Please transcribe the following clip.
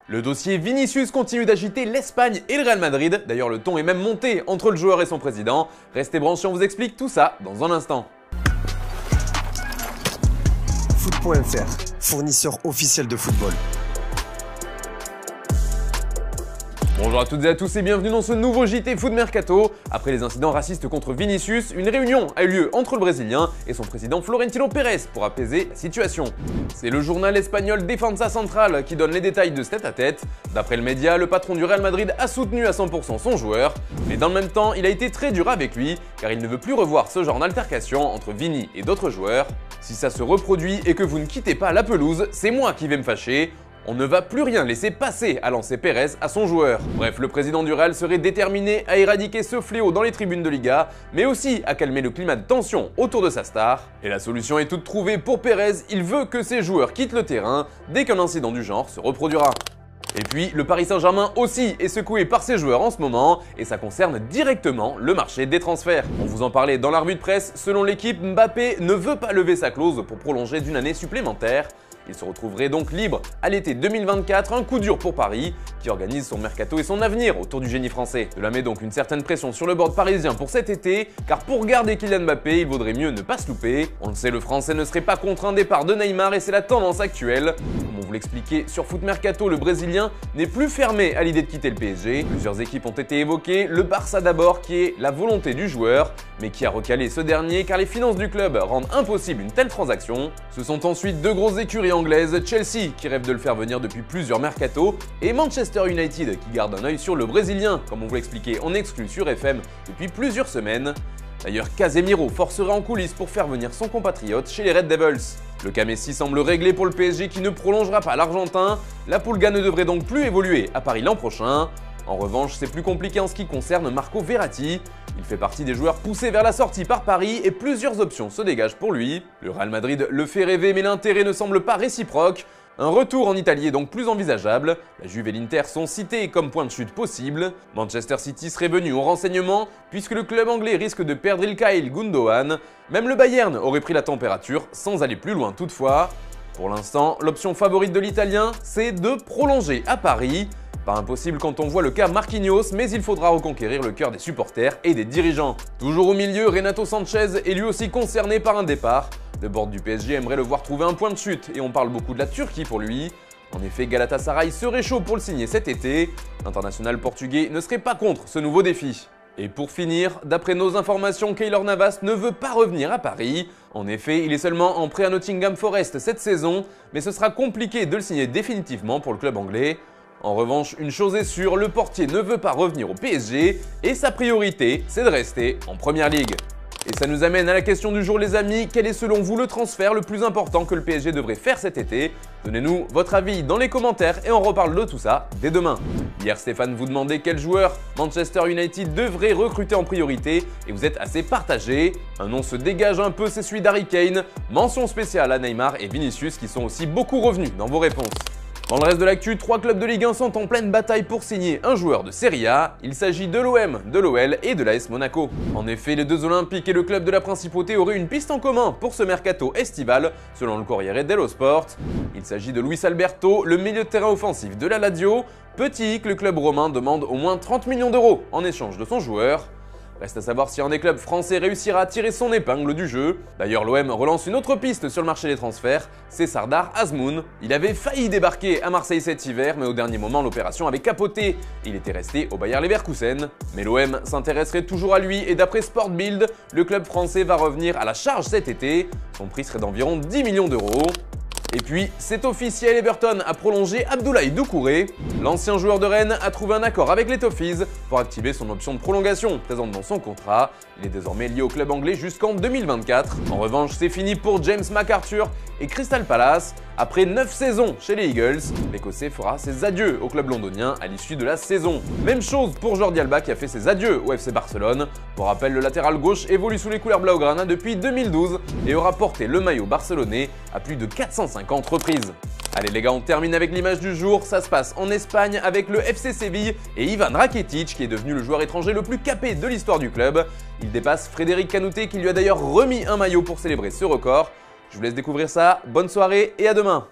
Le dossier Vinicius continue d'agiter l'Espagne et le Real Madrid. D'ailleurs, le ton est même monté entre le joueur et son président. Restez branchés, on vous explique tout ça dans un instant. Foot.fr, fournisseur officiel de football. Bonjour à toutes et à tous et bienvenue dans ce nouveau JT Foot Mercato. Après les incidents racistes contre Vinicius, une réunion a eu lieu entre le Brésilien et son président Florentino Pérez pour apaiser la situation. C'est le journal espagnol Defensa Central qui donne les détails de ce tête-à-tête. D'après le média, le patron du Real Madrid a soutenu à 100% son joueur, mais dans le même temps, il a été très dur avec lui car il ne veut plus revoir ce genre d'altercation entre Vini et d'autres joueurs. Si ça se reproduit et que vous ne quittez pas la pelouse, c'est moi qui vais me fâcher. On ne va plus rien laisser passer, a lancé Pérez à son joueur. Bref, le président du Real serait déterminé à éradiquer ce fléau dans les tribunes de Liga, mais aussi à calmer le climat de tension autour de sa star. Et la solution est toute trouvée pour Pérez, il veut que ses joueurs quittent le terrain dès qu'un incident du genre se reproduira. Et puis, le Paris Saint-Germain aussi est secoué par ses joueurs en ce moment, et ça concerne directement le marché des transferts. On vous en parlait dans la revue de presse, selon l'équipe, Mbappé ne veut pas lever sa clause pour prolonger d'une année supplémentaire. Il se retrouverait donc libre à l'été 2024, un coup dur pour Paris, qui organise son mercato et son avenir autour du génie français. Cela met donc une certaine pression sur le board parisien pour cet été, car pour garder Kylian Mbappé, il vaudrait mieux ne pas se louper. On le sait, le français ne serait pas contre un départ de Neymar et c'est la tendance actuelle. Comme on vous l'expliquait sur Foot Mercato, le Brésilien n'est plus fermé à l'idée de quitter le PSG. Plusieurs équipes ont été évoquées, le Barça d'abord, qui est la volonté du joueur, mais qui a recalé ce dernier car les finances du club rendent impossible une telle transaction. Ce sont ensuite deux grosses écuries anglaises, Chelsea qui rêve de le faire venir depuis plusieurs mercatos et Manchester United qui garde un œil sur le Brésilien, comme on vous l'expliquait en exclu sur FM depuis plusieurs semaines. D'ailleurs, Casemiro forcerait en coulisses pour faire venir son compatriote chez les Red Devils. Le cas Messi semble réglé pour le PSG qui ne prolongera pas l'Argentin. La Pulga ne devrait donc plus évoluer à Paris l'an prochain. En revanche, c'est plus compliqué en ce qui concerne Marco Verratti. Il fait partie des joueurs poussés vers la sortie par Paris et plusieurs options se dégagent pour lui. Le Real Madrid le fait rêver mais l'intérêt ne semble pas réciproque. Un retour en Italie est donc plus envisageable. La Juve et l'Inter sont cités comme point de chute possible. Manchester City serait venu au renseignement puisque le club anglais risque de perdre Ilkay Gundogan. Même le Bayern aurait pris la température sans aller plus loin toutefois. Pour l'instant, l'option favorite de l'Italien, c'est de prolonger à Paris. Pas impossible quand on voit le cas Marquinhos, mais il faudra reconquérir le cœur des supporters et des dirigeants. Toujours au milieu, Renato Sanchez est lui aussi concerné par un départ. Le board du PSG aimerait le voir trouver un point de chute et on parle beaucoup de la Turquie pour lui. En effet, Galatasaray serait chaud pour le signer cet été. L'international portugais ne serait pas contre ce nouveau défi. Et pour finir, d'après nos informations, Keylor Navas ne veut pas revenir à Paris. En effet, il est seulement en prêt à Nottingham Forest cette saison, mais ce sera compliqué de le signer définitivement pour le club anglais. En revanche, une chose est sûre, le portier ne veut pas revenir au PSG et sa priorité, c'est de rester en première ligue. Et ça nous amène à la question du jour les amis, quel est selon vous le transfert le plus important que le PSG devrait faire cet été? Donnez-nous votre avis dans les commentaires et on reparle de tout ça dès demain. Hier Stéphane vous demandait quel joueur Manchester United devrait recruter en priorité et vous êtes assez partagé. Un nom se dégage un peu, c'est celui d'Harry Kane. Mention spéciale à Neymar et Vinicius qui sont aussi beaucoup revenus dans vos réponses. Dans le reste de l'actu, 3 clubs de Ligue 1 sont en pleine bataille pour signer un joueur de Serie A. Il s'agit de l'OM, de l'OL et de l'AS Monaco. En effet, les deux Olympiques et le club de la Principauté auraient une piste en commun pour ce mercato estival, selon le Corriere dello Sport. Il s'agit de Luis Alberto, le milieu de terrain offensif de la Lazio. Petit que le club romain demande au moins 30 millions d'euros en échange de son joueur. Reste à savoir si un des clubs français réussira à tirer son épingle du jeu. D'ailleurs, l'OM relance une autre piste sur le marché des transferts, c'est Sardar Azmoun. Il avait failli débarquer à Marseille cet hiver, mais au dernier moment, l'opération avait capoté. Il était resté au Bayer Leverkusen. Mais l'OM s'intéresserait toujours à lui et d'après Sport Bild, le club français va revenir à la charge cet été. Son prix serait d'environ 10 millions d'euros. Et puis, c'est officiel, Everton a prolongé Abdoulaye Doucouré. L'ancien joueur de Rennes a trouvé un accord avec les Toffees pour activer son option de prolongation présente dans son contrat. Il est désormais lié au club anglais jusqu'en 2024. En revanche, c'est fini pour James McArthur et Crystal Palace. Après 9 saisons chez les Eagles, l'Écossais fera ses adieux au club londonien à l'issue de la saison. Même chose pour Jordi Alba qui a fait ses adieux au FC Barcelone. Pour rappel, le latéral gauche évolue sous les couleurs blaugrana depuis 2012 et aura porté le maillot barcelonais à plus de 450 reprises. Allez les gars, on termine avec l'image du jour, ça se passe en Espagne avec le FC Séville et Ivan Rakitic qui est devenu le joueur étranger le plus capé de l'histoire du club. Il dépasse Frédéric Kanouté qui lui a d'ailleurs remis un maillot pour célébrer ce record. Je vous laisse découvrir ça, bonne soirée et à demain.